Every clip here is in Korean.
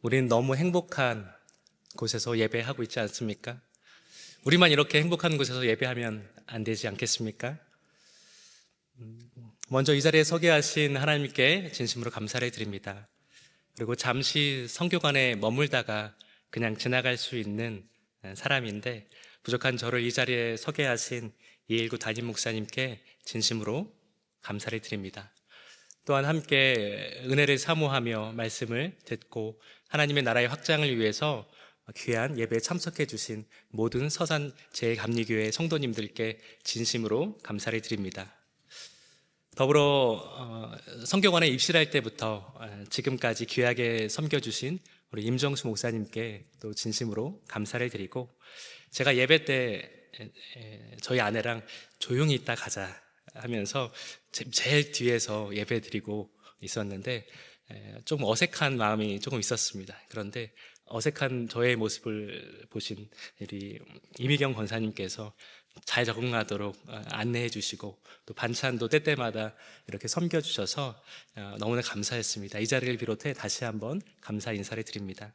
우리는 너무 행복한 곳에서 예배하고 있지 않습니까? 우리만 이렇게 행복한 곳에서 예배하면 안 되지 않겠습니까? 먼저 이 자리에 서게 하신 하나님께 진심으로 감사를 드립니다. 그리고 잠시 성교관에 머물다가 그냥 지나갈 수 있는 사람인데 부족한 저를 이 자리에 서게 하신 219 담임 목사님께 진심으로 감사를 드립니다. 또한 함께 은혜를 사모하며 말씀을 듣고 하나님의 나라의 확장을 위해서 귀한 예배에 참석해 주신 모든 서산 제일감리교회 성도님들께 진심으로 감사를 드립니다. 더불어 성교관에 입실할 때부터 지금까지 귀하게 섬겨주신 우리 임정수 목사님께 또 진심으로 감사를 드리고, 제가 예배 때 저희 아내랑 조용히 있다 가자 하면서 제일 뒤에서 예배 드리고 있었는데 좀 어색한 마음이 조금 있었습니다. 그런데 어색한 저의 모습을 보신 우리 이미경 권사님께서 잘 적응하도록 안내해 주시고 또 반찬도 때때마다 이렇게 섬겨주셔서 너무나 감사했습니다. 이 자리를 비롯해 다시 한번 감사 인사를 드립니다.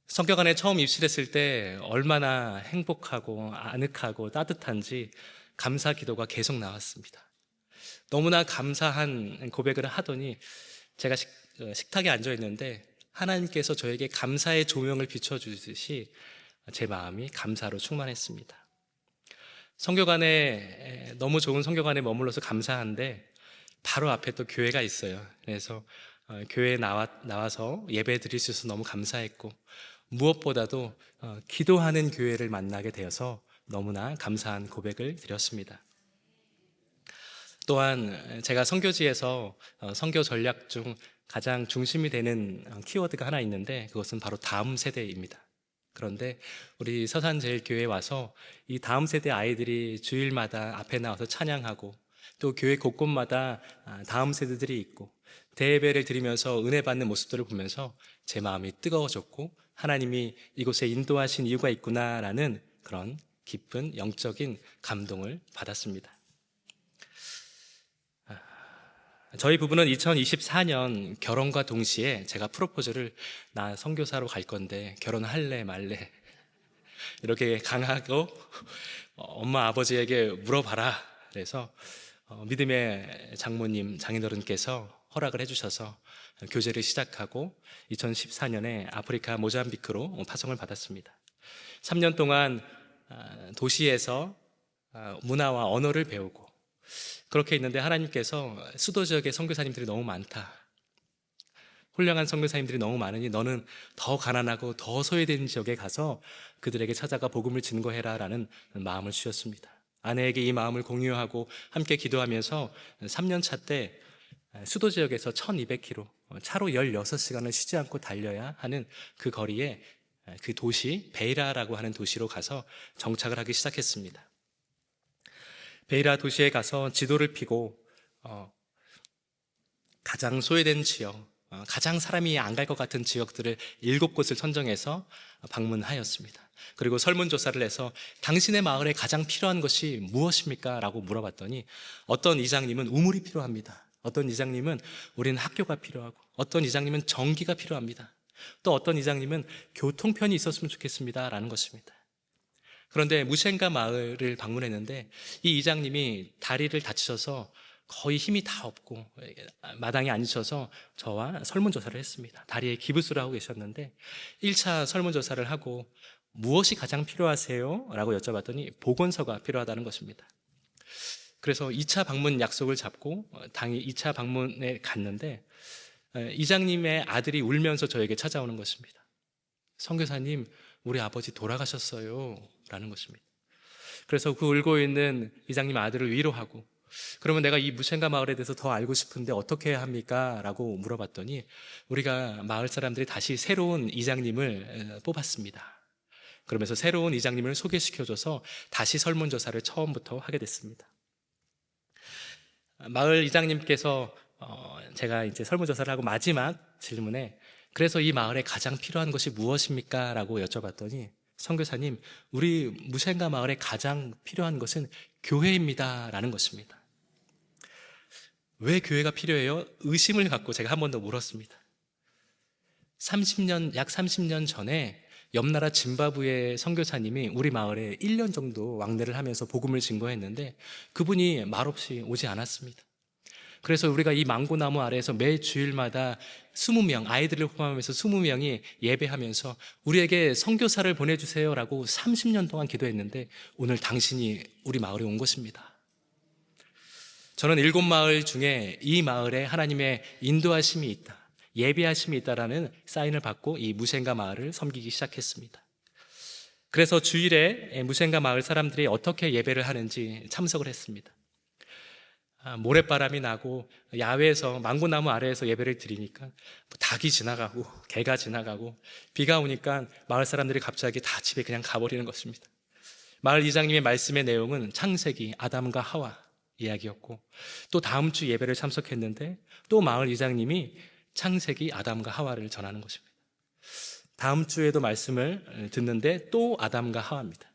성교관에 처음 입실했을 때 얼마나 행복하고 아늑하고 따뜻한지 감사 기도가 계속 나왔습니다. 너무나 감사한 고백을 하더니 제가 식탁에 앉아 있는데 하나님께서 저에게 감사의 조명을 비춰주듯이 제 마음이 감사로 충만했습니다. 성교관에 너무 좋은 성교관에 머물러서 감사한데 바로 앞에 또 교회가 있어요. 그래서 교회에 나와서 예배 드릴 수 있어서 너무 감사했고, 무엇보다도 기도하는 교회를 만나게 되어서 너무나 감사한 고백을 드렸습니다. 또한 제가 선교지에서 선교 전략 중 가장 중심이 되는 키워드가 하나 있는데 그것은 바로 다음 세대입니다. 그런데 우리 서산제일교회에 와서 이 다음 세대 아이들이 주일마다 앞에 나와서 찬양하고 또 교회 곳곳마다 다음 세대들이 있고 대예배를 드리면서 은혜 받는 모습들을 보면서 제 마음이 뜨거워졌고, 하나님이 이곳에 인도하신 이유가 있구나라는 그런 깊은 영적인 감동을 받았습니다. 저희 부부는 2024년 결혼과 동시에 제가 프로포즈를 나 선교사로 갈 건데 결혼할래 말래 이렇게 강하고 엄마 아버지에게 물어봐라 그래서 믿음의 장모님 장인어른께서 허락을 해주셔서 교제를 시작하고 2014년에 아프리카 모잠비크로 파송을 받았습니다. 3년 동안 도시에서 문화와 언어를 배우고 그렇게 있는데 하나님께서 수도 지역에 선교사님들이 너무 많다, 훌륭한 선교사님들이 너무 많으니 너는 더 가난하고 더 소외된 지역에 가서 그들에게 찾아가 복음을 증거해라 라는 마음을 주셨습니다. 아내에게 이 마음을 공유하고 함께 기도하면서 3년 차 때 수도 지역에서 1200km 차로 16시간을 쉬지 않고 달려야 하는 그 거리에 그 도시 베이라라고 하는 도시로 가서 정착을 하기 시작했습니다. 베이라 도시에 가서 지도를 펴고 가장 소외된 지역, 가장 사람이 안 갈 것 같은 지역들을 7곳을 선정해서 방문하였습니다. 그리고 설문조사를 해서 당신의 마을에 가장 필요한 것이 무엇입니까? 라고 물어봤더니 어떤 이장님은 우물이 필요합니다. 어떤 이장님은 우리는 학교가 필요하고, 어떤 이장님은 전기가 필요합니다. 또 어떤 이장님은 교통편이 있었으면 좋겠습니다 라는 것입니다. 그런데 무셴가 마을을 방문했는데 이 이장님이 다리를 다치셔서 거의 힘이 다 없고 마당에 앉으셔서 저와 설문조사를 했습니다. 다리에 기부스를 하고 계셨는데 1차 설문조사를 하고 무엇이 가장 필요하세요? 라고 여쭤봤더니 보건소가 필요하다는 것입니다. 그래서 2차 방문 약속을 잡고 당일 2차 방문에 갔는데 이장님의 아들이 울면서 저에게 찾아오는 것입니다. 선교사님, 우리 아버지 돌아가셨어요 라는 것입니다. 그래서 그 울고 있는 이장님 아들을 위로하고, 그러면 내가 이 무셴가 마을에 대해서 더 알고 싶은데 어떻게 해야 합니까? 라고 물어봤더니 우리가 마을 사람들이 다시 새로운 이장님을 뽑았습니다. 그러면서 새로운 이장님을 소개시켜줘서 다시 설문조사를 처음부터 하게 됐습니다. 마을 이장님께서 제가 이제 설문조사를 하고 마지막 질문에 그래서 이 마을에 가장 필요한 것이 무엇입니까? 라고 여쭤봤더니 선교사님, 우리 무셴가 마을에 가장 필요한 것은 교회입니다 라는 것입니다. 왜 교회가 필요해요? 의심을 갖고 제가 한 번 더 물었습니다. 약 30년 전에 옆나라 짐바브웨 선교사님이 우리 마을에 1년 정도 왕래를 하면서 복음을 증거했는데 그분이 말없이 오지 않았습니다. 그래서 우리가 이 망고나무 아래에서 매 주일마다 20명, 아이들을 포함해서 20명이 예배하면서 우리에게 선교사를 보내주세요라고 30년 동안 기도했는데 오늘 당신이 우리 마을에 온 것입니다. 저는 7마을 중에 이 마을에 하나님의 인도하심이 있다, 예비하심이 있다라는 사인을 받고 이 무생가 마을을 섬기기 시작했습니다. 그래서 주일에 무생가 마을 사람들이 어떻게 예배를 하는지 참석을 했습니다. 모래바람이 나고 야외에서 망고나무 아래에서 예배를 드리니까 닭이 지나가고 개가 지나가고 비가 오니까 마을 사람들이 갑자기 다 집에 그냥 가버리는 것입니다. 마을 이장님의 말씀의 내용은 창세기 아담과 하와 이야기였고, 또 다음 주 예배를 참석했는데 또 마을 이장님이 창세기 아담과 하와를 전하는 것입니다. 다음 주에도 말씀을 듣는데 또 아담과 하와입니다.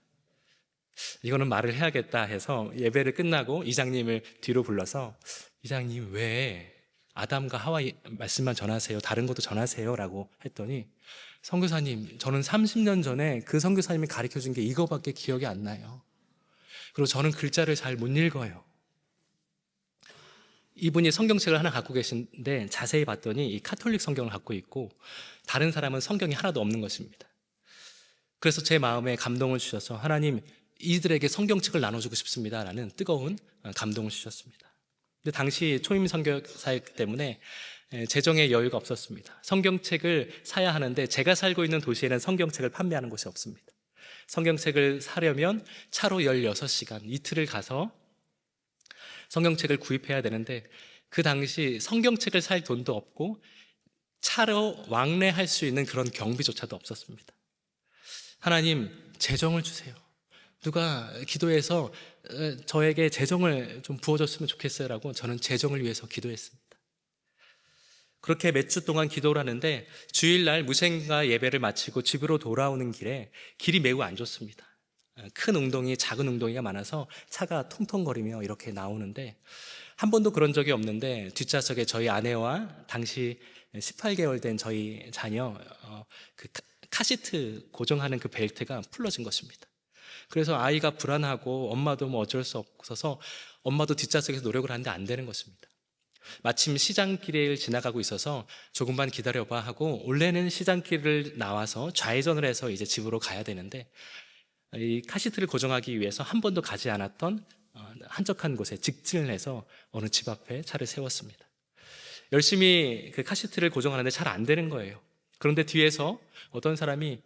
이거는 말을 해야겠다 해서 예배를 끝나고 이장님을 뒤로 불러서 이장님 왜 아담과 하와 말씀만 전하세요? 다른 것도 전하세요? 라고 했더니 선교사님, 저는 30년 전에 그 선교사님이 가르쳐준 게 이거밖에 기억이 안 나요. 그리고 저는 글자를 잘 못 읽어요. 이분이 성경책을 하나 갖고 계신데 자세히 봤더니 이 카톨릭 성경을 갖고 있고 다른 사람은 성경이 하나도 없는 것입니다. 그래서 제 마음에 감동을 주셔서 하나님, 이들에게 성경책을 나눠주고 싶습니다 라는 뜨거운 감동을 주셨습니다. 근데 당시 초임 선교사였기 때문에 재정의 여유가 없었습니다. 성경책을 사야 하는데 제가 살고 있는 도시에는 성경책을 판매하는 곳이 없습니다. 성경책을 사려면 차로 16시간, 이틀을 가서 성경책을 구입해야 되는데 그 당시 성경책을 살 돈도 없고 차로 왕래할 수 있는 그런 경비조차도 없었습니다. 하나님, 재정을 주세요. 누가 기도해서 저에게 재정을 좀 부어줬으면 좋겠어요 라고 저는 재정을 위해서 기도했습니다. 그렇게 몇 주 동안 기도를 하는데 주일날 무생가 예배를 마치고 집으로 돌아오는 길에 길이 매우 안 좋습니다. 큰 웅덩이, 작은 웅덩이가 많아서 차가 통통거리며 이렇게 나오는데 한 번도 그런 적이 없는데 뒷좌석에 저희 아내와 당시 18개월 된 저희 자녀 그 카시트 고정하는 그 벨트가 풀러진 것입니다. 그래서 아이가 불안하고 엄마도 뭐 어쩔 수 없어서 엄마도 뒷좌석에서 노력을 하는데 안 되는 것입니다. 마침 시장길을 지나가고 있어서 조금만 기다려봐 하고 원래는 시장길을 나와서 좌회전을 해서 이제 집으로 가야 되는데 이 카시트를 고정하기 위해서 한 번도 가지 않았던 한적한 곳에 직진을 해서 어느 집 앞에 차를 세웠습니다. 열심히 그 카시트를 고정하는데 잘 안 되는 거예요. 그런데 뒤에서 어떤 사람이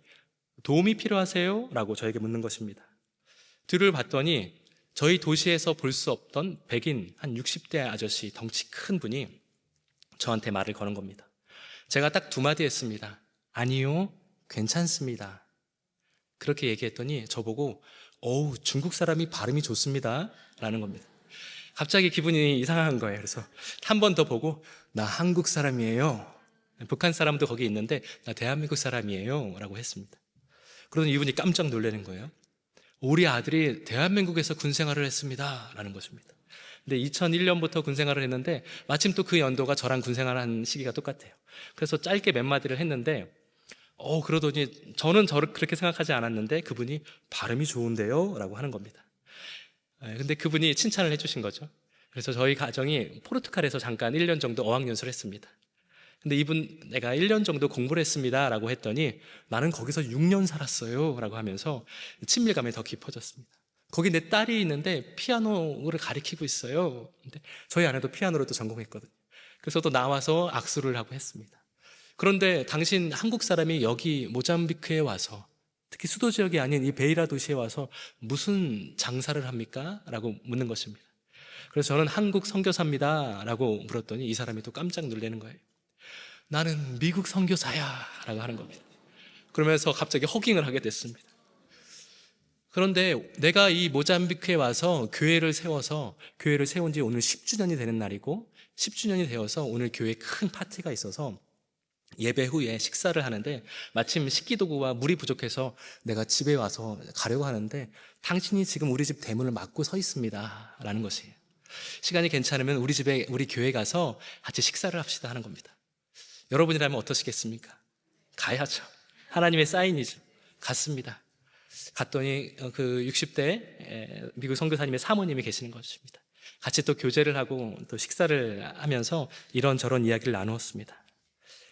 도움이 필요하세요? 라고 저에게 묻는 것입니다. 뒤를 봤더니 저희 도시에서 볼 수 없던 백인 한 60대 아저씨, 덩치 큰 분이 저한테 말을 거는 겁니다. 제가 딱 2마디 했습니다. 아니요, 괜찮습니다. 그렇게 얘기했더니 저보고 어우, 중국 사람이 발음이 좋습니다 라는 겁니다. 갑자기 기분이 이상한 거예요. 그래서 한 번 더 보고 나 한국 사람이에요. 북한 사람도 거기 있는데 나 대한민국 사람이에요 라고 했습니다. 그러더니 이분이 깜짝 놀라는 거예요. 우리 아들이 대한민국에서 군생활을 했습니다 라는 것입니다. 근데 2001년부터 군생활을 했는데 마침 또 그 연도가 저랑 군생활한 시기가 똑같아요. 그래서 짧게 몇 마디를 했는데 그러더니 저는 저를 그렇게 생각하지 않았는데 그분이 발음이 좋은데요 라고 하는 겁니다. 근데 그분이 칭찬을 해주신 거죠. 그래서 저희 가정이 포르투갈에서 잠깐 1년 정도 어학연수를 했습니다. 근데 이분 내가 1년 정도 공부를 했습니다 라고 했더니 나는 거기서 6년 살았어요 라고 하면서 친밀감이 더 깊어졌습니다. 거기 내 딸이 있는데 피아노를 가르치고 있어요. 근데 저희 아내도 피아노를 또 전공했거든요. 그래서 또 나와서 악수를 하고 했습니다. 그런데 당신 한국 사람이 여기 모잠비크에 와서 특히 수도 지역이 아닌 이 베이라 도시에 와서 무슨 장사를 합니까? 라고 묻는 것입니다. 그래서 저는 한국 선교사입니다 라고 물었더니 이 사람이 또 깜짝 놀라는 거예요. 나는 미국 선교사야 라고 하는 겁니다. 그러면서 갑자기 허깅을 하게 됐습니다. 그런데 내가 이 모잠비크에 와서 교회를 세운 지 오늘 10주년이 되는 날이고 10주년이 되어서 오늘 교회에 큰 파티가 있어서 예배 후에 식사를 하는데 마침 식기도구와 물이 부족해서 내가 집에 와서 가려고 하는데 당신이 지금 우리 집 대문을 막고 서 있습니다 라는 것이에요. 시간이 괜찮으면 우리 교회 가서 같이 식사를 합시다 하는 겁니다. 여러분이라면 어떠시겠습니까? 가야죠. 하나님의 사인이죠. 갔습니다. 갔더니 그 60대 미국 선교사님의 사모님이 계시는 것입니다. 같이 또 교제를 하고 또 식사를 하면서 이런저런 이야기를 나누었습니다.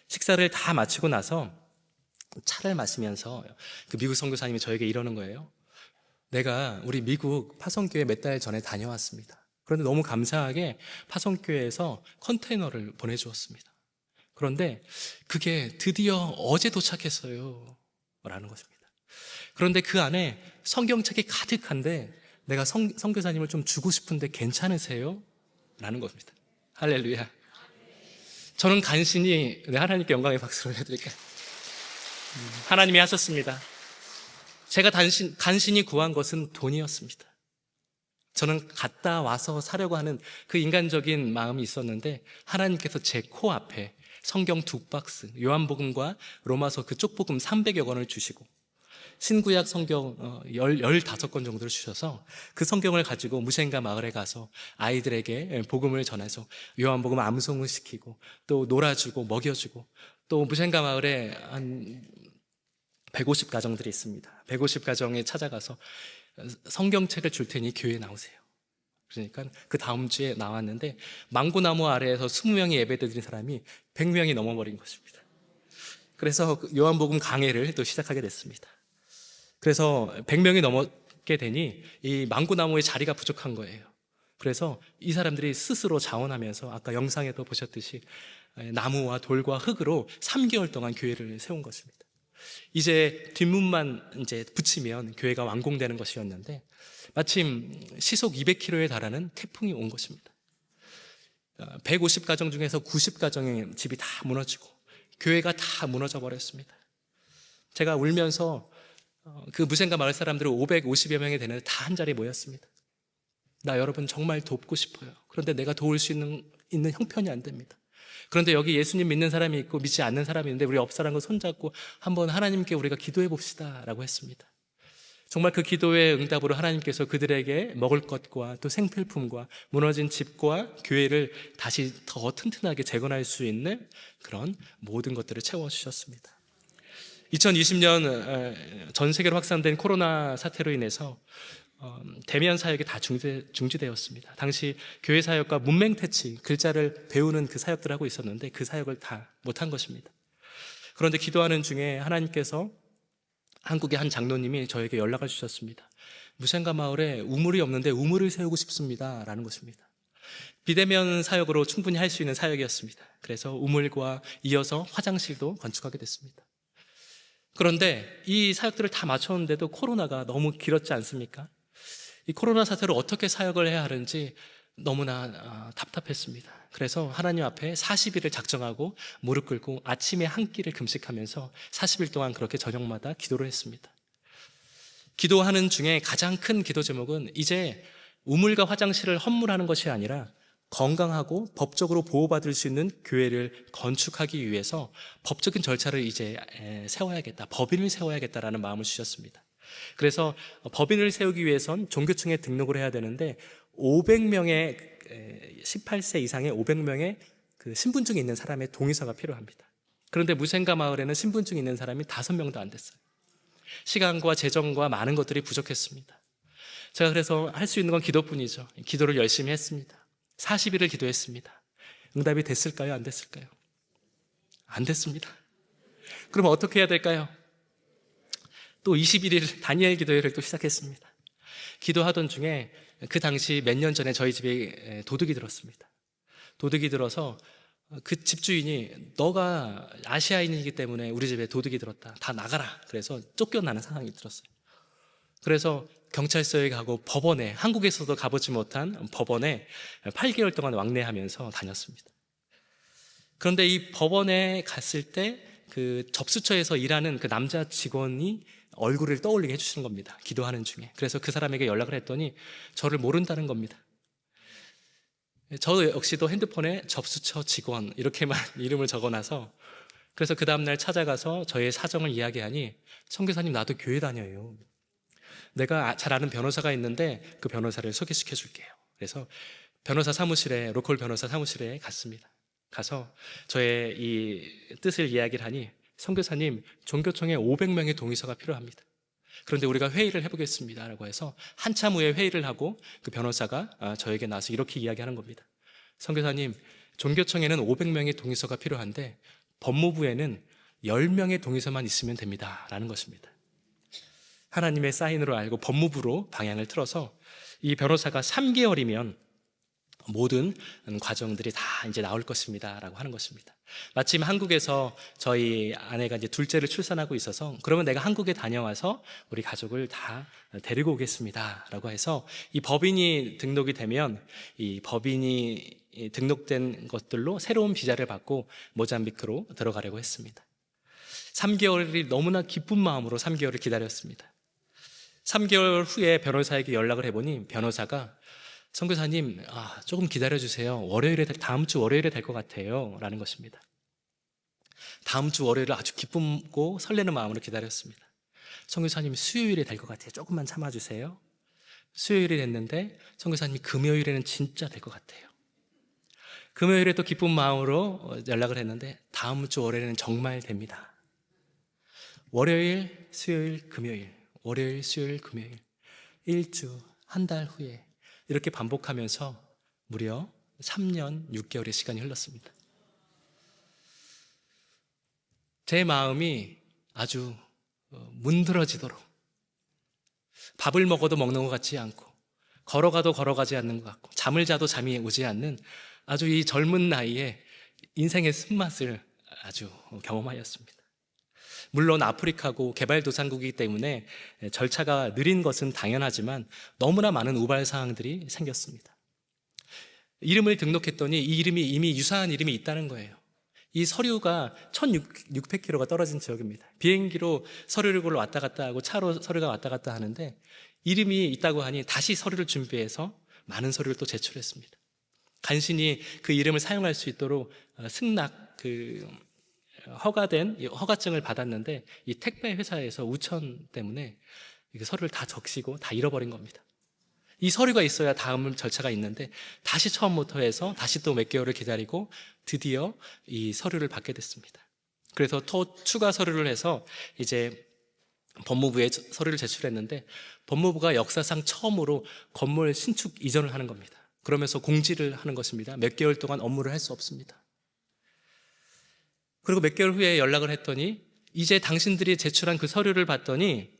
식사를 다 마치고 나서 차를 마시면서 그 미국 선교사님이 저에게 이러는 거예요. 내가 우리 미국 파송교회 몇 달 전에 다녀왔습니다. 그런데 너무 감사하게 파송교회에서 컨테이너를 보내주었습니다. 그런데 그게 드디어 어제 도착했어요 라는 것입니다. 그런데 그 안에 성경책이 가득한데 내가 선교사님을 좀 주고 싶은데 괜찮으세요? 라는 겁니다. 할렐루야. 저는 간신히 하나님께 영광의 박수를 해드릴까요? 하나님이 하셨습니다. 제가 간신히 구한 것은 돈이었습니다. 저는 갔다 와서 사려고 하는 그 인간적인 마음이 있었는데 하나님께서 제 코앞에 성경 2박스, 요한복음과 로마서 그 쪽복음 300여 권을 주시고 신구약 성경 15권 정도를 주셔서 그 성경을 가지고 무생가 마을에 가서 아이들에게 복음을 전해서 요한복음 암송을 시키고 또 놀아주고 먹여주고 또 무생가 마을에 한 150가정들이 있습니다. 150가정에 찾아가서 성경책을 줄 테니 교회에 나오세요. 그러니까 그 다음 주에 나왔는데 망고나무 아래에서 20명이 예배드린 사람이 100명이 넘어버린 것입니다. 그래서 요한복음 강해를 또 시작하게 됐습니다. 그래서 100명이 넘게 되니 이 망고나무의 자리가 부족한 거예요. 그래서 이 사람들이 스스로 자원하면서 아까 영상에도 보셨듯이 나무와 돌과 흙으로 3개월 동안 교회를 세운 것입니다. 이제 뒷문만 이제 붙이면 교회가 완공되는 것이었는데 마침 시속 200km에 달하는 태풍이 온 것입니다. 150가정 중에서 90가정의 집이 다 무너지고 교회가 다 무너져 버렸습니다. 제가 울면서 그 무생가 마을 사람들은 550여 명이 되는데 다 한 자리에 모였습니다. 나 여러분 정말 돕고 싶어요. 그런데 내가 도울 수 있는 형편이 안 됩니다. 그런데 여기 예수님 믿는 사람이 있고 믿지 않는 사람이 있는데 우리 옆사람과 손잡고 한번 하나님께 우리가 기도해 봅시다 라고 했습니다. 정말 그 기도의 응답으로 하나님께서 그들에게 먹을 것과 또 생필품과 무너진 집과 교회를 다시 더 튼튼하게 재건할 수 있는 그런 모든 것들을 채워주셨습니다. 2020년 전 세계로 확산된 코로나 사태로 인해서 대면 사역이 다 중지되었습니다. 당시 교회 사역과 문맹태치, 글자를 배우는 그 사역들을 하고 있었는데 그 사역을 다 못한 것입니다. 그런데 기도하는 중에 하나님께서 한국의 한 장로님이 저에게 연락을 주셨습니다. 무생가 마을에 우물이 없는데 우물을 세우고 싶습니다 라는 것입니다. 비대면 사역으로 충분히 할 수 있는 사역이었습니다. 그래서 우물과 이어서 화장실도 건축하게 됐습니다. 그런데 이 사역들을 다 마쳤는데도 코로나가 너무 길었지 않습니까? 이 코로나 사태로 어떻게 사역을 해야 하는지 너무나 답답했습니다. 그래서 하나님 앞에 40일을 작정하고 무릎 꿇고 아침에 한 끼를 금식하면서 40일 동안 그렇게 저녁마다 기도를 했습니다. 기도하는 중에 가장 큰 기도 제목은 이제 우물과 화장실을 헌물하는 것이 아니라 건강하고 법적으로 보호받을 수 있는 교회를 건축하기 위해서 법적인 절차를 이제 세워야겠다, 법인을 세워야겠다라는 마음을 주셨습니다. 그래서 법인을 세우기 위해선 종교청에 등록을 해야 되는데 500명의 18세 이상의 500명의 그 신분증이 있는 사람의 동의서가 필요합니다. 그런데 무생가 마을에는 신분증이 있는 사람이 5명도 안 됐어요. 시간과 재정과 많은 것들이 부족했습니다. 제가 그래서 할 수 있는 건 기도뿐이죠. 기도를 열심히 했습니다. 40일을 기도했습니다. 응답이 됐을까요? 안 됐을까요? 안 됐습니다. 그럼 어떻게 해야 될까요? 또 21일 다니엘 기도회를 또 시작했습니다. 기도하던 중에 그 당시 몇 년 전에 저희 집에 도둑이 들었습니다. 도둑이 들어서 그 집주인이 너가 아시아인이기 때문에 우리 집에 도둑이 들었다, 다 나가라, 그래서 쫓겨나는 상황이 들었어요. 그래서 경찰서에 가고 법원에, 한국에서도 가보지 못한 법원에 8개월 동안 왕래하면서 다녔습니다. 그런데 이 법원에 갔을 때 그 접수처에서 일하는 그 남자 직원이 얼굴을 떠올리게 해주시는 겁니다. 기도하는 중에. 그래서 그 사람에게 연락을 했더니 저를 모른다는 겁니다. 저 역시도 핸드폰에 접수처 직원 이렇게만 이름을 적어놔서, 그래서 그 다음날 찾아가서 저의 사정을 이야기하니 선교사님 나도 교회 다녀요. 내가 잘 아는 변호사가 있는데 그 변호사를 소개시켜 줄게요. 그래서 변호사 사무실에, 로컬 변호사 사무실에 갔습니다. 가서 저의 이 뜻을 이야기를 하니 선교사님, 종교청에 500명의 동의서가 필요합니다. 그런데 우리가 회의를 해보겠습니다 라고 해서 한참 후에 회의를 하고 그 변호사가 저에게 나와서 이렇게 이야기하는 겁니다. 선교사님, 종교청에는 500명의 동의서가 필요한데 법무부에는 10명의 동의서만 있으면 됩니다 라는 것입니다. 하나님의 사인으로 알고 법무부로 방향을 틀어서 이 변호사가 3개월이면 모든 과정들이 다 이제 나올 것입니다 라고 하는 것입니다. 마침 한국에서 저희 아내가 이제 둘째를 출산하고 있어서 그러면 내가 한국에 다녀와서 우리 가족을 다 데리고 오겠습니다 라고 해서 이 법인이 등록이 되면 이 법인이 등록된 것들로 새로운 비자를 받고 모잠비크로 들어가려고 했습니다. 3개월이 너무나 기쁜 마음으로 3개월을 기다렸습니다. 3개월 후에 변호사에게 연락을 해보니 변호사가 선교사님, 조금 기다려주세요. 다음 주 월요일에 될 것 같아요 라는 것입니다. 다음 주 월요일을 아주 기쁘고 설레는 마음으로 기다렸습니다. 선교사님, 수요일에 될 것 같아요. 조금만 참아주세요. 수요일이 됐는데 선교사님이 금요일에는 진짜 될 것 같아요. 금요일에 또 기쁜 마음으로 연락을 했는데 다음 주 월요일에는 정말 됩니다. 월요일, 수요일, 금요일, 월요일, 수요일, 금요일, 1주, 한 달 후에 이렇게 반복하면서 무려 3년 6개월의 시간이 흘렀습니다. 제 마음이 아주 문드러지도록 밥을 먹어도 먹는 것 같지 않고 걸어가도 걸어가지 않는 것 같고 잠을 자도 잠이 오지 않는 아주 이 젊은 나이에 인생의 쓴맛을 아주 경험하였습니다. 물론 아프리카고 개발도상국이기 때문에 절차가 느린 것은 당연하지만 너무나 많은 우발사항들이 생겼습니다. 이름을 등록했더니 이 이름이 이미 유사한 이름이 있다는 거예요. 이 서류가 1600km가 떨어진 지역입니다. 비행기로 서류를 왔다 갔다 하고 차로 서류가 왔다 갔다 하는데 이름이 있다고 하니 다시 서류를 준비해서 많은 서류를 또 제출했습니다. 간신히 그 이름을 사용할 수 있도록 승낙 허가증을 받았는데 이 택배 회사에서 우천 때문에 서류를 다 적시고 다 잃어버린 겁니다. 이 서류가 있어야 다음 절차가 있는데 다시 처음부터 해서 다시 또 몇 개월을 기다리고 드디어 이 서류를 받게 됐습니다. 그래서 또 추가 서류를 해서 이제 법무부에 서류를 제출했는데 법무부가 역사상 처음으로 건물 신축 이전을 하는 겁니다. 그러면서 공지를 하는 것입니다. 몇 개월 동안 업무를 할 수 없습니다. 그리고 몇 개월 후에 연락을 했더니 이제 당신들이 제출한 그 서류를 봤더니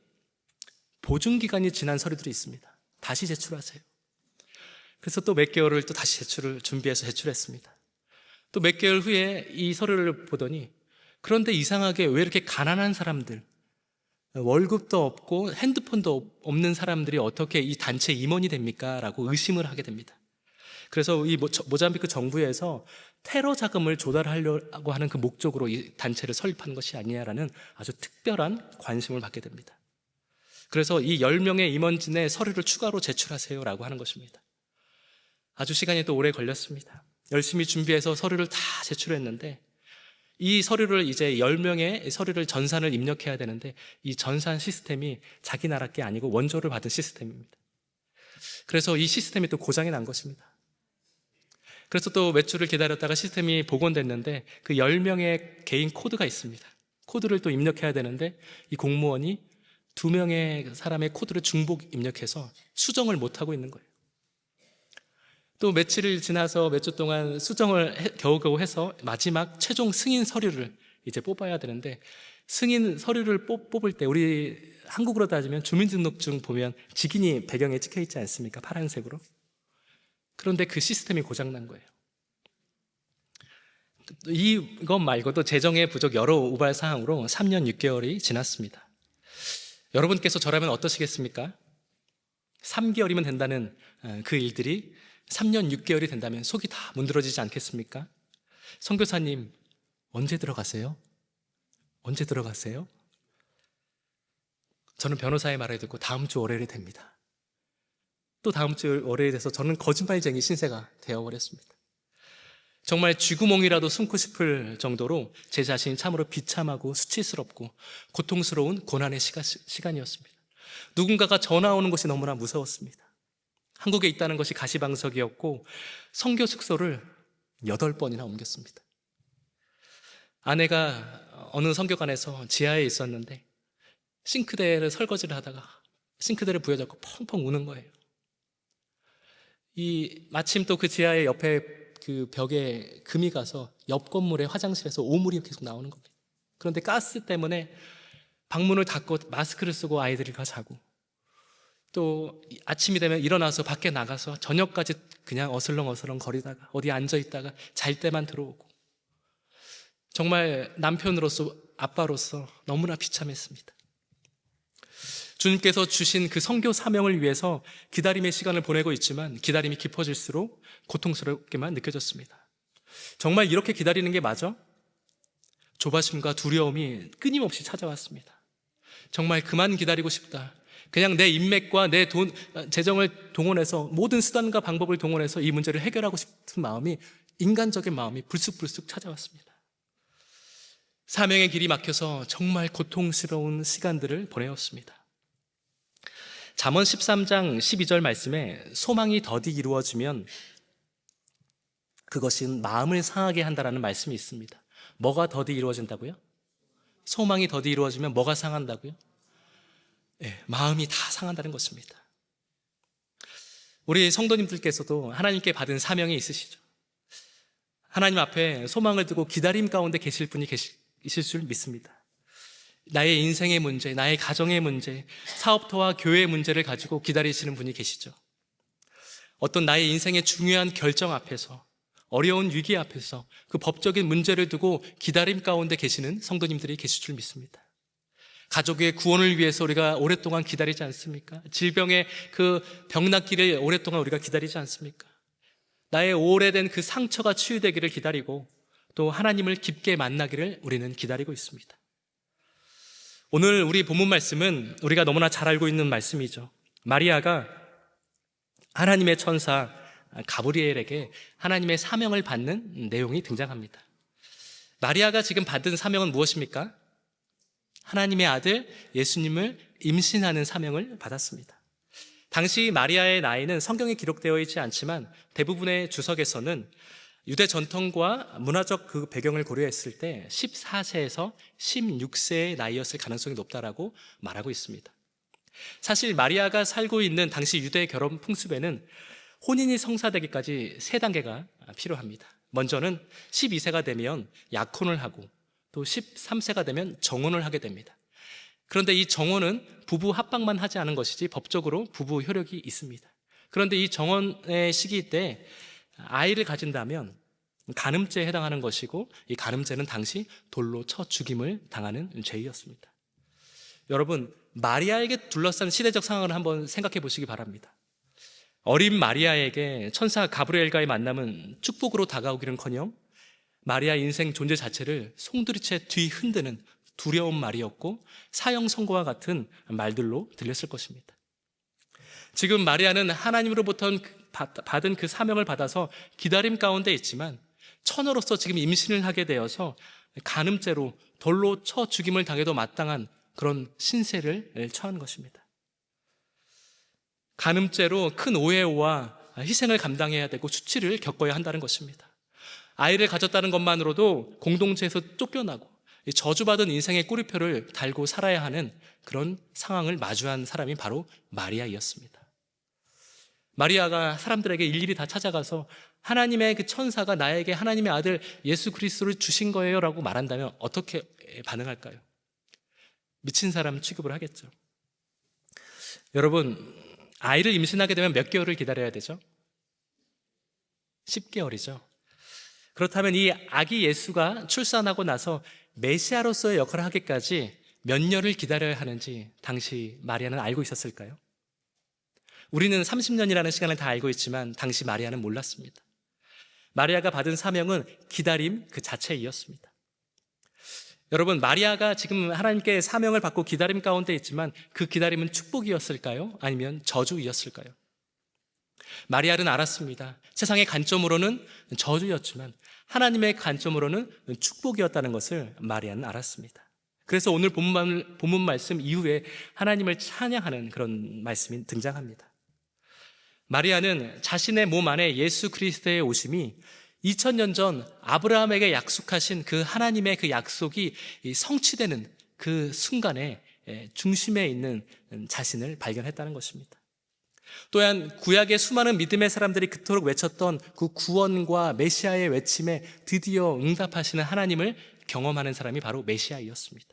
보증기간이 지난 서류들이 있습니다. 다시 제출하세요. 그래서 또 몇 개월을 또 다시 준비해서 제출했습니다. 또 몇 개월 후에 이 서류를 보더니 그런데 이상하게 왜 이렇게 가난한 사람들, 월급도 없고 핸드폰도 없는 사람들이 어떻게 이 단체 임원이 됩니까? 라고 의심을 하게 됩니다. 그래서 이 모잠비크 정부에서 테러 자금을 조달하려고 하는 그 목적으로 이 단체를 설립한 것이 아니냐라는 아주 특별한 관심을 받게 됩니다. 그래서 이 10명의 임원진의 서류를 추가로 제출하세요라고 하는 것입니다. 아주 시간이 또 오래 걸렸습니다. 열심히 준비해서 서류를 다 제출했는데 이 서류를 이제 10명의 서류를 전산을 입력해야 되는데 이 전산 시스템이 자기 나라 게 아니고 원조를 받은 시스템입니다. 그래서 이 시스템이 또 고장이 난 것입니다. 그래서 또 몇 주를 기다렸다가 시스템이 복원됐는데 그 10명의 개인 코드가 있습니다. 코드를 또 입력해야 되는데 이 공무원이 2명의 사람의 코드를 중복 입력해서 수정을 못하고 있는 거예요. 또 며칠을 지나서 몇 주 동안 수정을 겨우겨우 해서 마지막 최종 승인 서류를 이제 뽑아야 되는데 승인 서류를 뽑을 때 우리 한국으로 따지면 주민등록증 보면 직인이 배경에 찍혀 있지 않습니까? 파란색으로. 그런데 그 시스템이 고장난 거예요. 이것 말고도 재정의 부족 여러 우발 사항으로 3년 6개월이 지났습니다. 여러분께서 저라면 어떠시겠습니까? 3개월이면 된다는 그 일들이 3년 6개월이 된다면 속이 다 문드러지지 않겠습니까? 선교사님, 언제 들어가세요? 언제 들어가세요? 저는 변호사의 말을 듣고 다음 주 월요일이 됩니다. 또 다음 주 월요일이 돼서 저는 거짓말쟁이 신세가 되어버렸습니다. 정말 쥐구멍이라도 숨고 싶을 정도로 제 자신이 참으로 비참하고 수치스럽고 고통스러운 고난의 시간이었습니다. 누군가가 전화 오는 것이 너무나 무서웠습니다. 한국에 있다는 것이 가시방석이었고 선교 숙소를 8번이나 옮겼습니다. 아내가 어느 성교관에서 지하에 있었는데 싱크대를 설거지를 하다가 싱크대를 부여잡고 펑펑 우는 거예요. 마침 또 그 지하의 옆에 그 벽에 금이 가서 옆 건물의 화장실에서 오물이 계속 나오는 겁니다. 그런데 가스 때문에 방문을 닫고 마스크를 쓰고 아이들이 가 자고, 또 아침이 되면 일어나서 밖에 나가서 저녁까지 그냥 어슬렁어슬렁 거리다가 어디 앉아 있다가 잘 때만 들어오고, 정말 남편으로서 아빠로서 너무나 비참했습니다. 주님께서 주신 그 선교 사명을 위해서 기다림의 시간을 보내고 있지만 기다림이 깊어질수록 고통스럽게만 느껴졌습니다. 정말 이렇게 기다리는 게 맞아? 조바심과 두려움이 끊임없이 찾아왔습니다. 정말 그만 기다리고 싶다. 그냥 내 인맥과 내 재정을 동원해서 모든 수단과 방법을 동원해서 이 문제를 해결하고 싶은 마음이, 인간적인 마음이 불쑥불쑥 찾아왔습니다. 사명의 길이 막혀서 정말 고통스러운 시간들을 보내었습니다. 잠언 13장 12절 말씀에 소망이 더디 이루어지면 그것은 마음을 상하게 한다라는 말씀이 있습니다. 뭐가 더디 이루어진다고요? 소망이 더디 이루어지면 뭐가 상한다고요? 네, 마음이 다 상한다는 것입니다. 우리 성도님들께서도 하나님께 받은 사명이 있으시죠? 하나님 앞에 소망을 두고 기다림 가운데 계실 분이 있을 줄 믿습니다. 나의 인생의 문제, 나의 가정의 문제, 사업터와 교회의 문제를 가지고 기다리시는 분이 계시죠. 어떤 나의 인생의 중요한 결정 앞에서, 어려운 위기 앞에서 그 법적인 문제를 두고 기다림 가운데 계시는 성도님들이 계실 줄 믿습니다. 가족의 구원을 위해서 우리가 오랫동안 기다리지 않습니까? 질병의 그 병낫기를 오랫동안 우리가 기다리지 않습니까? 나의 오래된 그 상처가 치유되기를 기다리고 또 하나님을 깊게 만나기를 우리는 기다리고 있습니다. 오늘 우리 본문 말씀은 우리가 너무나 잘 알고 있는 말씀이죠. 마리아가 하나님의 천사 가브리엘에게 하나님의 사명을 받는 내용이 등장합니다. 마리아가 지금 받은 사명은 무엇입니까? 하나님의 아들 예수님을 임신하는 사명을 받았습니다. 당시 마리아의 나이는 성경에 기록되어 있지 않지만 대부분의 주석에서는 유대 전통과 문화적 그 배경을 고려했을 때 14세에서 16세의 나이였을 가능성이 높다라고 말하고 있습니다. 사실 마리아가 살고 있는 당시 유대 결혼 풍습에는 혼인이 성사되기까지 3단계가 필요합니다. 먼저는 12세가 되면 약혼을 하고 또 13세가 되면 정혼을 하게 됩니다. 그런데 이 정혼은 부부 합방만 하지 않은 것이지 법적으로 부부 효력이 있습니다. 그런데 이 정혼의 시기 때 아이를 가진다면 간음죄에 해당하는 것이고, 이 간음죄는 당시 돌로 쳐 죽임을 당하는 죄였습니다. 여러분, 마리아에게 둘러싼 시대적 상황을 한번 생각해 보시기 바랍니다. 어린 마리아에게 천사 가브리엘과의 만남은 축복으로 다가오기는커녕 마리아 인생 존재 자체를 송두리째 뒤흔드는 두려운 말이었고 사형 선고와 같은 말들로 들렸을 것입니다. 지금 마리아는 하나님으로부터 받은 그 사명을 받아서 기다림 가운데 있지만 처녀로서 지금 임신을 하게 되어서 간음죄로 돌로 쳐 죽임을 당해도 마땅한 그런 신세를 처한 것입니다. 간음죄로 큰 오해와 희생을 감당해야 되고 수치를 겪어야 한다는 것입니다. 아이를 가졌다는 것만으로도 공동체에서 쫓겨나고 저주받은 인생의 꼬리표를 달고 살아야 하는 그런 상황을 마주한 사람이 바로 마리아였습니다. 마리아가 사람들에게 일일이 다 찾아가서 하나님의 그 천사가 나에게 하나님의 아들 예수 그리스도를 주신 거예요 라고 말한다면 어떻게 반응할까요? 미친 사람 취급을 하겠죠. 여러분, 아이를 임신하게 되면 몇 개월을 기다려야 되죠? 10개월이죠. 그렇다면 이 아기 예수가 출산하고 나서 메시아로서의 역할을 하기까지 몇 년을 기다려야 하는지 당시 마리아는 알고 있었을까요? 우리는 30년이라는 시간을 다 알고 있지만 당시 마리아는 몰랐습니다. 마리아가 받은 사명은 기다림 그 자체이었습니다. 여러분, 마리아가 지금 하나님께 사명을 받고 기다림 가운데 있지만 그 기다림은 축복이었을까요? 아니면 저주이었을까요? 마리아는 알았습니다. 세상의 관점으로는 저주였지만 하나님의 관점으로는 축복이었다는 것을 마리아는 알았습니다. 그래서 오늘 본문 말씀 이후에 하나님을 찬양하는 그런 말씀이 등장합니다. 마리아는 자신의 몸 안에 예수 그리스도의 오심이 2000년 전 아브라함에게 약속하신 그 하나님의 그 약속이 성취되는 그 순간에 중심에 있는 자신을 발견했다는 것입니다. 또한 구약의 수많은 믿음의 사람들이 그토록 외쳤던 그 구원과 메시아의 외침에 드디어 응답하시는 하나님을 경험하는 사람이 바로 메시아이었습니다.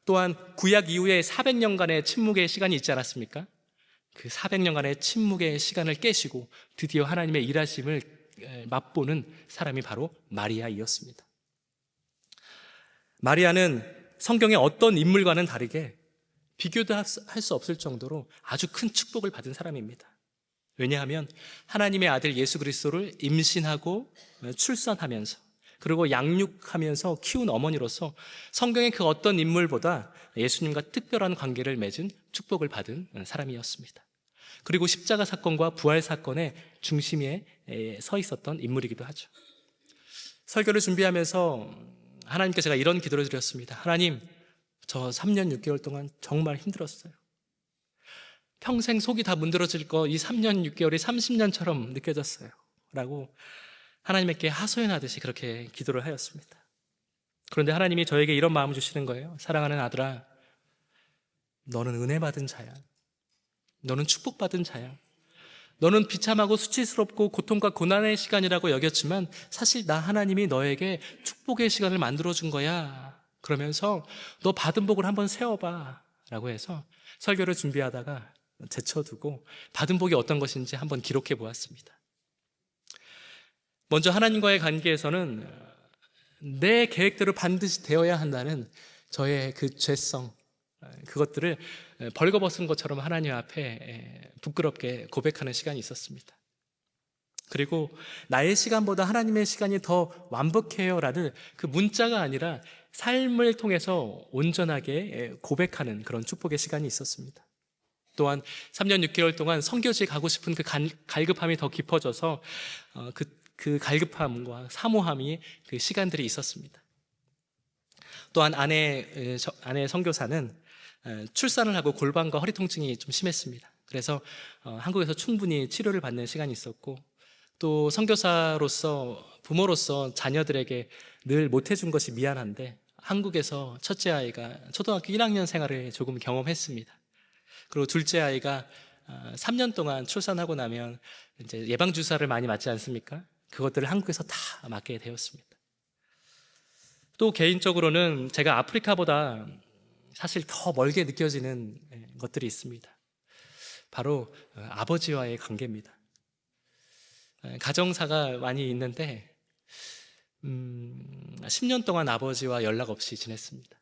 또한 구약 이후에 400년간의 침묵의 시간이 있지 않았습니까? 그 400년간의 침묵의 시간을 깨시고 드디어 하나님의 일하심을 맛보는 사람이 바로 마리아이었습니다. 마리아는 성경의 어떤 인물과는 다르게 비교도 할 수 없을 정도로 아주 큰 축복을 받은 사람입니다. 왜냐하면 하나님의 아들 예수 그리스도를 임신하고 출산하면서 그리고 양육하면서 키운 어머니로서 성경의 그 어떤 인물보다 예수님과 특별한 관계를 맺은 축복을 받은 사람이었습니다. 그리고 십자가 사건과 부활 사건의 중심에 서 있었던 인물이기도 하죠. 설교를 준비하면서 하나님께 제가 이런 기도를 드렸습니다. 하나님, 저 3년 6개월 동안 정말 힘들었어요. 평생 속이 다 문드러질 거 이 3년 6개월이 30년처럼 느껴졌어요 라고 하나님께 하소연하듯이 그렇게 기도를 하였습니다. 그런데 하나님이 저에게 이런 마음을 주시는 거예요. 사랑하는 아들아, 너는 은혜 받은 자야. 너는 축복받은 자야. 너는 비참하고 수치스럽고 고통과 고난의 시간이라고 여겼지만 사실 나 하나님이 너에게 축복의 시간을 만들어준 거야. 그러면서 너 받은 복을 한번 세워봐 라고 해서 설교를 준비하다가 제쳐두고 받은 복이 어떤 것인지 한번 기록해 보았습니다. 먼저 하나님과의 관계에서는 내 계획대로 반드시 되어야 한다는 저의 그 죄성, 그것들을 벌거벗은 것처럼 하나님 앞에 부끄럽게 고백하는 시간이 있었습니다. 그리고 나의 시간보다 하나님의 시간이 더 완벽해요라는 그 문자가 아니라 삶을 통해서 온전하게 고백하는 그런 축복의 시간이 있었습니다. 또한 3년 6개월 동안 선교지에 가고 싶은 그 갈급함이 더 깊어져서 그 갈급함과 사모함이 그 시간들이 있었습니다. 또한 아내 선교사는 출산을 하고 골반과 허리 통증이 좀 심했습니다. 그래서 한국에서 충분히 치료를 받는 시간이 있었고, 또 선교사로서 부모로서 자녀들에게 늘 못해준 것이 미안한데 한국에서 첫째 아이가 초등학교 1학년 생활을 조금 경험했습니다. 그리고 둘째 아이가 3년 동안 출산하고 나면 이제 예방주사를 많이 맞지 않습니까? 그것들을 한국에서 다 맞게 되었습니다. 또 개인적으로는 제가 아프리카보다 사실 더 멀게 느껴지는 것들이 있습니다. 바로 아버지와의 관계입니다. 가정사가 많이 있는데 10년 동안 아버지와 연락 없이 지냈습니다.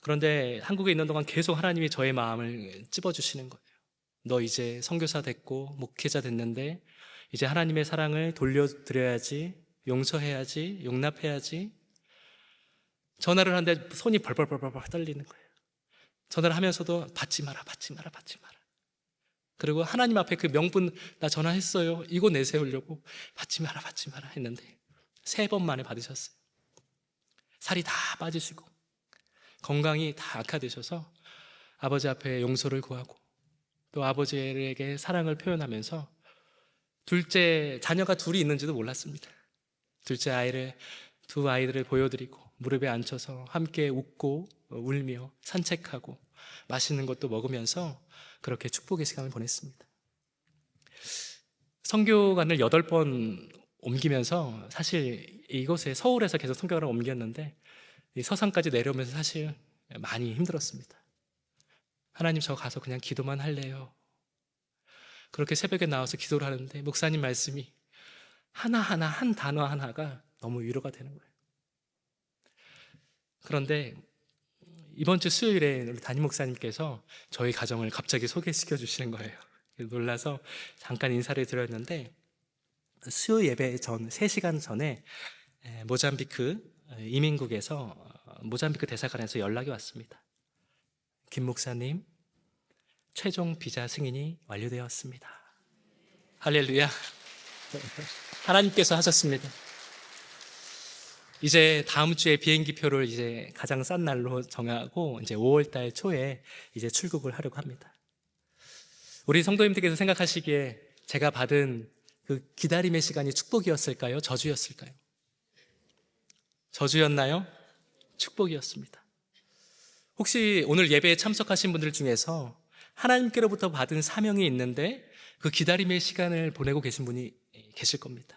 그런데 한국에 있는 동안 계속 하나님이 저의 마음을 찝어주시는 거예요. 너 이제 선교사 됐고 목회자 됐는데 이제 하나님의 사랑을 돌려드려야지, 용서해야지, 용납해야지. 전화를 하는데 손이 벌벌벌벌 떨리는 거예요. 전화를 하면서도 받지 마라. 그리고 하나님 앞에 그 명분, 나 전화했어요, 이거 내세우려고 받지 마라 했는데 3번 만에 받으셨어요. 살이 다 빠지시고 건강이 다 악화되셔서 아버지 앞에 용서를 구하고 또 아버지에게 사랑을 표현하면서 둘째 자녀가 둘이 있는지도 몰랐습니다. 둘째 두 아이들을 보여드리고 무릎에 앉혀서 함께 웃고 울며 산책하고 맛있는 것도 먹으면서 그렇게 축복의 시간을 보냈습니다. 선교관을 8번 옮기면서 사실 이곳에 서울에서 계속 선교관을 옮겼는데 이 서산까지 내려오면서 사실 많이 힘들었습니다. 하나님, 저 가서 그냥 기도만 할래요. 그렇게 새벽에 나와서 기도를 하는데 목사님 말씀이 하나하나 한 단어 하나가 너무 위로가 되는 거예요. 그런데 이번 주 수요일에 우리 담임 목사님께서 저희 가정을 갑자기 소개시켜 주시는 거예요. 놀라서 잠깐 인사를 드렸는데 수요 예배 전 3시간 전에 모잠비크 이민국에서 모잠비크 대사관에서 연락이 왔습니다. 김 목사님, 최종 비자 승인이 완료되었습니다. 할렐루야. 하나님께서 하셨습니다. 이제 다음 주에 비행기표를 이제 가장 싼 날로 정하고 이제 5월달 초에 이제 출국을 하려고 합니다. 우리 성도님들께서 생각하시기에 제가 받은 그 그 기다림의 시간이 축복이었을까요? 저주였을까요? 저주였나요? 축복이었습니다. 혹시 오늘 예배에 참석하신 분들 중에서 하나님께로부터 받은 사명이 있는데 그 기다림의 시간을 보내고 계신 분이 계실 겁니다.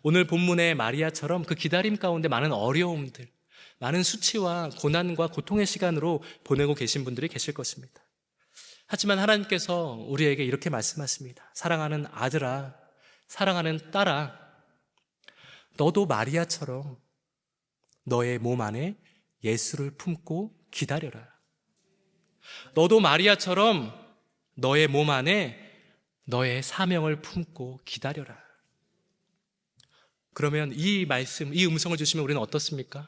오늘 본문의 마리아처럼 그 기다림 가운데 많은 어려움들, 많은 수치와 고난과 고통의 시간으로 보내고 계신 분들이 계실 것입니다. 하지만 하나님께서 우리에게 이렇게 말씀하십니다. 사랑하는 아들아, 사랑하는 딸아, 너도 마리아처럼 너의 몸 안에 예수를 품고 기다려라. 너도 마리아처럼 너의 몸 안에 너의 사명을 품고 기다려라. 그러면 이 말씀, 이 음성을 주시면 우리는 어떻습니까?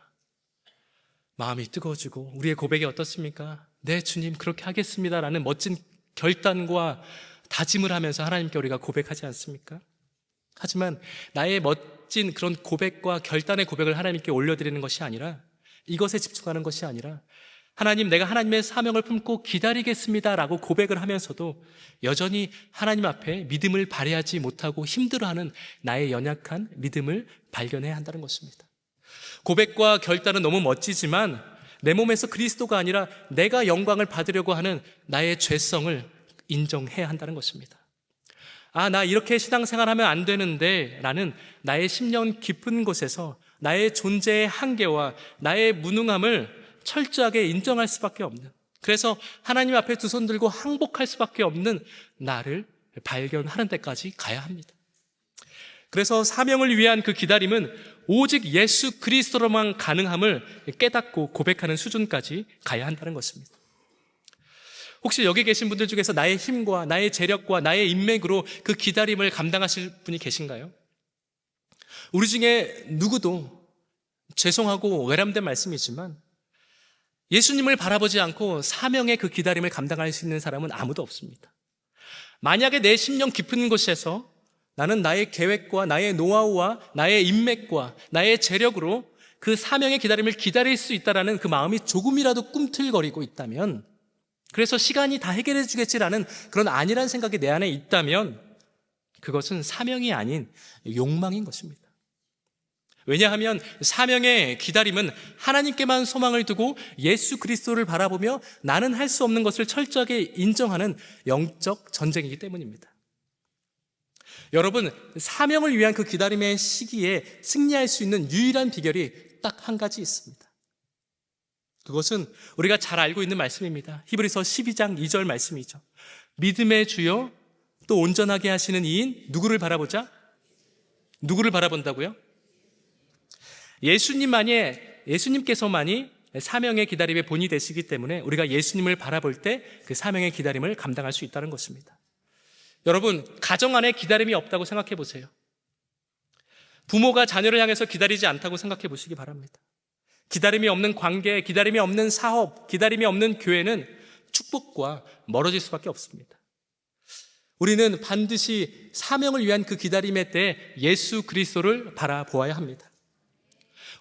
마음이 뜨거워지고 우리의 고백이 어떻습니까? 네, 주님, 그렇게 하겠습니다라는 멋진 결단과 다짐을 하면서 하나님께 우리가 고백하지 않습니까? 하지만 나의 멋진 그런 고백과 결단의 고백을 하나님께 올려드리는 것이 아니라, 이것에 집중하는 것이 아니라, 하나님, 내가 하나님의 사명을 품고 기다리겠습니다라고 고백을 하면서도 여전히 하나님 앞에 믿음을 발휘하지 못하고 힘들어하는 나의 연약한 믿음을 발견해야 한다는 것입니다. 고백과 결단은 너무 멋지지만 내 몸에서 그리스도가 아니라 내가 영광을 받으려고 하는 나의 죄성을 인정해야 한다는 것입니다. 아, 나 이렇게 신앙생활하면 안 되는데 라는 나의 심령 깊은 곳에서 나의 존재의 한계와 나의 무능함을 철저하게 인정할 수밖에 없는, 그래서 하나님 앞에 두 손 들고 항복할 수밖에 없는 나를 발견하는 데까지 가야 합니다. 그래서 사명을 위한 그 기다림은 오직 예수 그리스도로만 가능함을 깨닫고 고백하는 수준까지 가야 한다는 것입니다. 혹시 여기 계신 분들 중에서 나의 힘과 나의 재력과 나의 인맥으로 그 기다림을 감당하실 분이 계신가요? 우리 중에 누구도, 죄송하고 외람된 말씀이지만, 예수님을 바라보지 않고 사명의 그 기다림을 감당할 수 있는 사람은 아무도 없습니다. 만약에 내 심령 깊은 곳에서 나는 나의 계획과 나의 노하우와 나의 인맥과 나의 재력으로 그 사명의 기다림을 기다릴 수 있다는 그 마음이 조금이라도 꿈틀거리고 있다면, 그래서 시간이 다 해결해 주겠지라는 그런 안일한 생각이 내 안에 있다면, 그것은 사명이 아닌 욕망인 것입니다. 왜냐하면 사명의 기다림은 하나님께만 소망을 두고 예수 그리스도를 바라보며 나는 할 수 없는 것을 철저하게 인정하는 영적 전쟁이기 때문입니다. 여러분, 사명을 위한 그 기다림의 시기에 승리할 수 있는 유일한 비결이 딱 한 가지 있습니다. 그것은 우리가 잘 알고 있는 말씀입니다. 히브리서 12장 2절 말씀이죠. 믿음의 주요 또 온전하게 하시는 이인 누구를 바라본다고요? 예수님께서만이 사명의 기다림의 본이 되시기 때문에 우리가 예수님을 바라볼 때 그 사명의 기다림을 감당할 수 있다는 것입니다. 여러분, 가정 안에 기다림이 없다고 생각해 보세요. 부모가 자녀를 향해서 기다리지 않다고 생각해 보시기 바랍니다. 기다림이 없는 관계, 기다림이 없는 사업, 기다림이 없는 교회는 축복과 멀어질 수밖에 없습니다. 우리는 반드시 사명을 위한 그 기다림의 때 예수 그리스도를 바라보아야 합니다.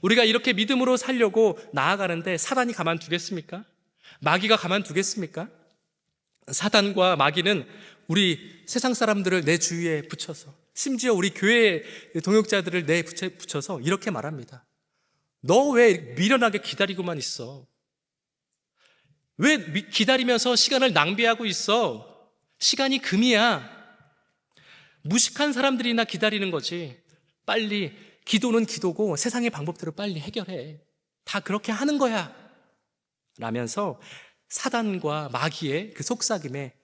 우리가 이렇게 믿음으로 살려고 나아가는데 사단이 가만두겠습니까? 마귀가 가만두겠습니까? 사단과 마귀는 우리 세상 사람들을 내 주위에 붙여서, 심지어 우리 교회 동역자들을 내 붙여서 이렇게 말합니다. 너 왜 미련하게 기다리고만 있어? 왜 기다리면서 시간을 낭비하고 있어? 시간이 금이야. 무식한 사람들이나 기다리는 거지. 빨리, 기도는 기도고 세상의 방법대로 빨리 해결해. 다 그렇게 하는 거야. 라면서 사단과 마귀의 그 속삭임에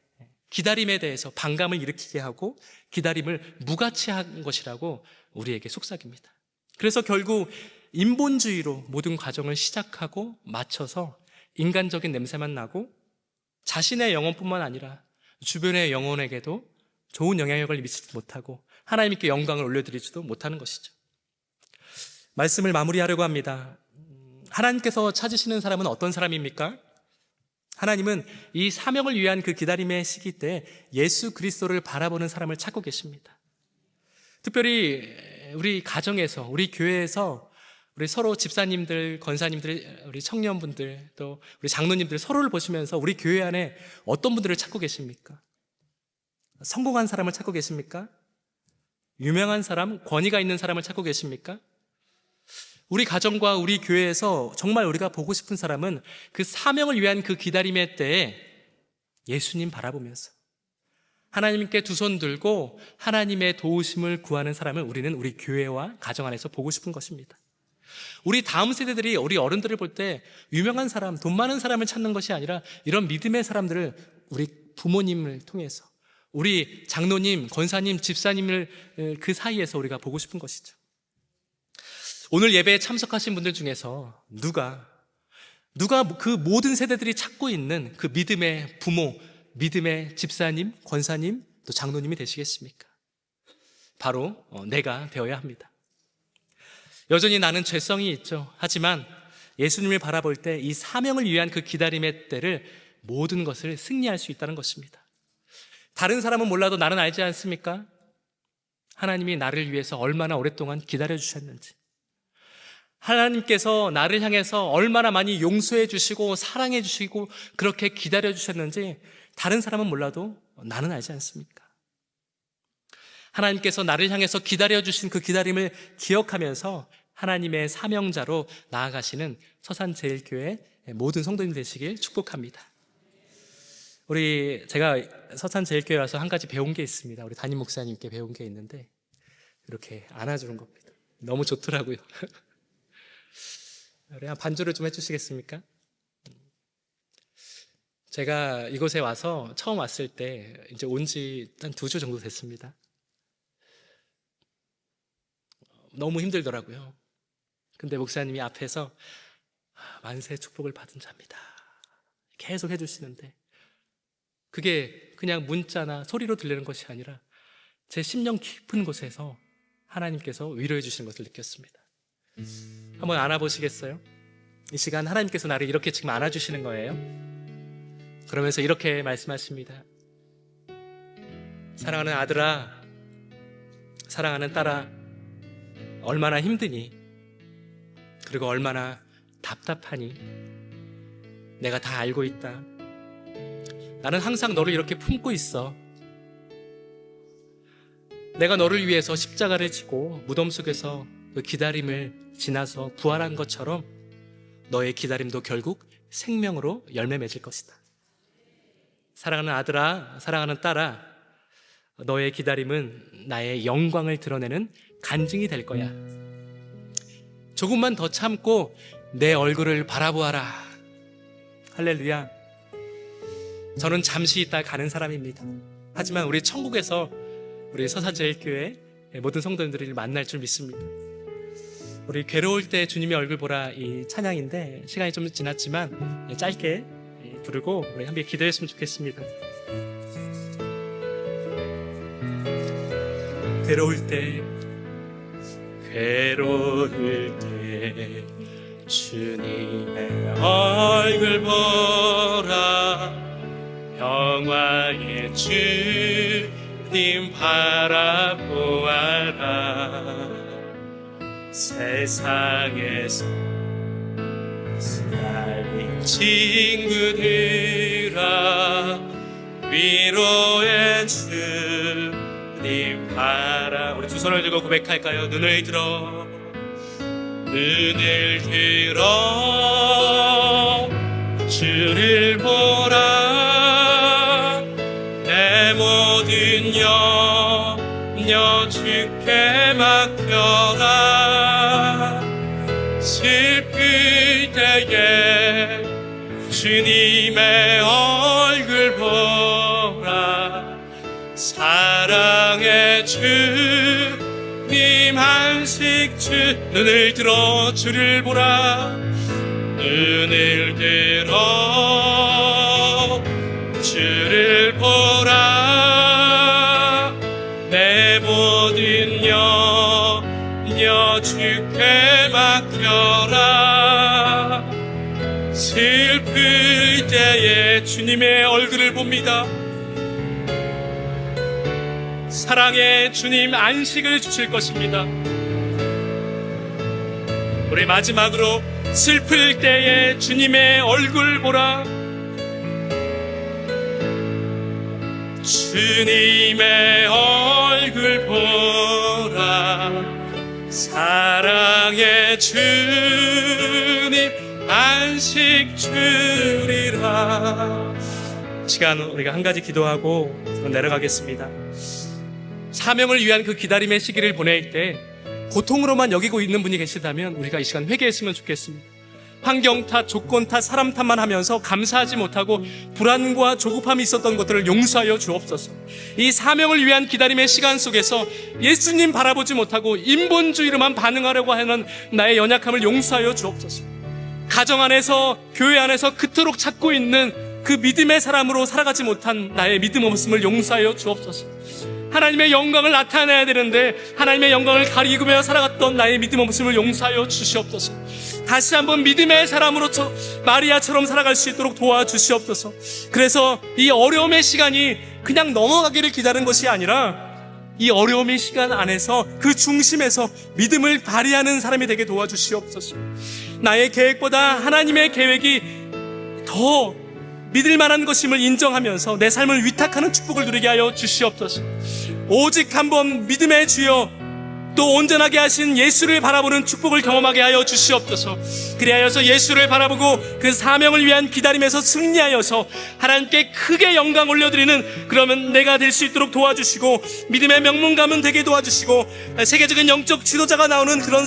기다림에 대해서 반감을 일으키게 하고 기다림을 무가치한 것이라고 우리에게 속삭입니다. 그래서 결국 인본주의로 모든 과정을 시작하고 마쳐서 인간적인 냄새만 나고 자신의 영혼뿐만 아니라 주변의 영혼에게도 좋은 영향력을 미치지 못하고 하나님께 영광을 올려드리지도 못하는 것이죠. 말씀을 마무리하려고 합니다. 하나님께서 찾으시는 사람은 어떤 사람입니까? 하나님은 이 사명을 위한 그 기다림의 시기 때 예수 그리스도를 바라보는 사람을 찾고 계십니다. 특별히 우리 가정에서, 우리 교회에서 우리 서로 집사님들, 권사님들, 우리 청년분들, 또 우리 장로님들 서로를 보시면서 우리 교회 안에 어떤 분들을 찾고 계십니까? 성공한 사람을 찾고 계십니까? 유명한 사람, 권위가 있는 사람을 찾고 계십니까? 우리 가정과 우리 교회에서 정말 우리가 보고 싶은 사람은 그 사명을 위한 그 기다림의 때에 예수님 바라보면서 하나님께 두 손 들고 하나님의 도우심을 구하는 사람을 우리는 우리 교회와 가정 안에서 보고 싶은 것입니다. 우리 다음 세대들이 우리 어른들을 볼 때 유명한 사람, 돈 많은 사람을 찾는 것이 아니라 이런 믿음의 사람들을 우리 부모님을 통해서 우리 장로님, 권사님, 집사님을 그 사이에서 우리가 보고 싶은 것이죠. 오늘 예배에 참석하신 분들 중에서 누가 그 모든 세대들이 찾고 있는 그 믿음의 부모, 믿음의 집사님, 권사님, 또 장로님이 되시겠습니까? 바로 내가 되어야 합니다. 여전히 나는 죄성이 있죠. 하지만 예수님을 바라볼 때 이 사명을 위한 그 기다림의 때를 모든 것을 승리할 수 있다는 것입니다. 다른 사람은 몰라도 나는 알지 않습니까? 하나님이 나를 위해서 얼마나 오랫동안 기다려주셨는지, 하나님께서 나를 향해서 얼마나 많이 용서해 주시고 사랑해 주시고 그렇게 기다려 주셨는지 다른 사람은 몰라도 나는 알지 않습니까? 하나님께서 나를 향해서 기다려 주신 그 기다림을 기억하면서 하나님의 사명자로 나아가시는 서산제일교회 모든 성도님 되시길 축복합니다. 제가 서산제일교회 와서 한 가지 배운 게 있습니다. 우리 담임 목사님께 배운 게 있는데 이렇게 안아주는 겁니다. 너무 좋더라고요. 우리 한 반주를 좀 해주시겠습니까? 제가 이곳에 와서 처음 왔을 때 이제 온 지 한 2주 정도 됐습니다. 너무 힘들더라고요. 근데 목사님이 앞에서 만세 축복을 받은 자입니다 계속 해주시는데 그게 그냥 문자나 소리로 들리는 것이 아니라 제 심령 깊은 곳에서 하나님께서 위로해 주시는 것을 느꼈습니다. 한번 안아보시겠어요? 이 시간 하나님께서 나를 이렇게 지금 안아주시는 거예요. 그러면서 이렇게 말씀하십니다. 사랑하는 아들아, 사랑하는 딸아, 얼마나 힘드니? 그리고 얼마나 답답하니? 내가 다 알고 있다. 나는 항상 너를 이렇게 품고 있어. 내가 너를 위해서 십자가를 지고 무덤 속에서 그 기다림을 지나서 부활한 것처럼 너의 기다림도 결국 생명으로 열매 맺을 것이다. 사랑하는 아들아, 사랑하는 딸아, 너의 기다림은 나의 영광을 드러내는 간증이 될 거야. 조금만 더 참고 내 얼굴을 바라보아라. 할렐루야. 저는 잠시 있다 가는 사람입니다. 하지만 우리 천국에서 우리 서산제일교회 모든 성도님들을 만날 줄 믿습니다. 우리 괴로울 때 주님의 얼굴 보라 이 찬양인데 시간이 좀 지났지만 짧게 부르고 우리 함께 기도했으면 좋겠습니다. 괴로울 때 주님의 얼굴 보라. 평화의 주님 바라보아라. 세상에서 쓰라린 친구들아, 위로의 주님 바라. 우리 두 손을 들고 고백할까요? 눈을 들어 주를 보라. 내 모든 염려 주께 맡겨라. 슬플 때에 주님의 얼굴 보라. 사랑의 주님 안식 주. 눈을 들어 주를 보라. 눈을 들어 주를 보라. 내 모든 염려 주께 맡겨라. 슬플 때에 주님의 얼굴을 봅니다. 사랑의 주님 안식을 주실 것입니다. 우리 마지막으로 슬플 때에 주님의 얼굴 보라. 주님의 얼굴 보라. 사랑의 주님 안식 주리라. 시간 우리가 한 가지 기도하고 내려가겠습니다. 사명을 위한 그 기다림의 시기를 보낼 때 고통으로만 여기고 있는 분이 계시다면 우리가 이 시간 회개했으면 좋겠습니다. 환경 탓, 조건 탓, 사람 탓만 하면서 감사하지 못하고 불안과 조급함이 있었던 것들을 용서하여 주옵소서. 이 사명을 위한 기다림의 시간 속에서 예수님 바라보지 못하고 인본주의로만 반응하려고 하는 나의 연약함을 용서하여 주옵소서. 가정 안에서, 교회 안에서 그토록 찾고 있는 그 믿음의 사람으로 살아가지 못한 나의 믿음 없음을 용서하여 주옵소서. 하나님의 영광을 나타내야 되는데 하나님의 영광을 가리구며 살아갔던 나의 믿음 없음을 용서하여 주시옵소서. 다시 한번 믿음의 사람으로 마리아처럼 살아갈 수 있도록 도와주시옵소서. 그래서 이 어려움의 시간이 그냥 넘어가기를 기다리는 것이 아니라 이 어려움의 시간 안에서 그 중심에서 믿음을 발휘하는 사람이 되게 도와주시옵소서. 나의 계획보다 하나님의 계획이 더 믿을 만한 것임을 인정하면서 내 삶을 위탁하는 축복을 누리게 하여 주시옵소서. 오직 한번 믿음의 주여 또 온전하게 하신 예수를 바라보는 축복을 경험하게 하여 주시옵소서. 그리하여서 예수를 바라보고 그 사명을 위한 기다림에서 승리하여서 하나님께 크게 영광 올려드리는 그러면 내가 될 수 있도록 도와주시고 믿음의 명문가문 되게 도와주시고 세계적인 영적 지도자가 나오는 그런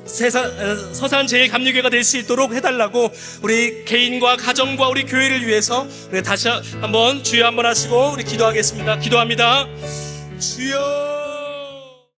서산 제일감리교회가 될 수 있도록 해달라고 우리 개인과 가정과 우리 교회를 위해서 우리 다시 한번 주여 한번 하시고 우리 기도하겠습니다. 기도합니다. 주여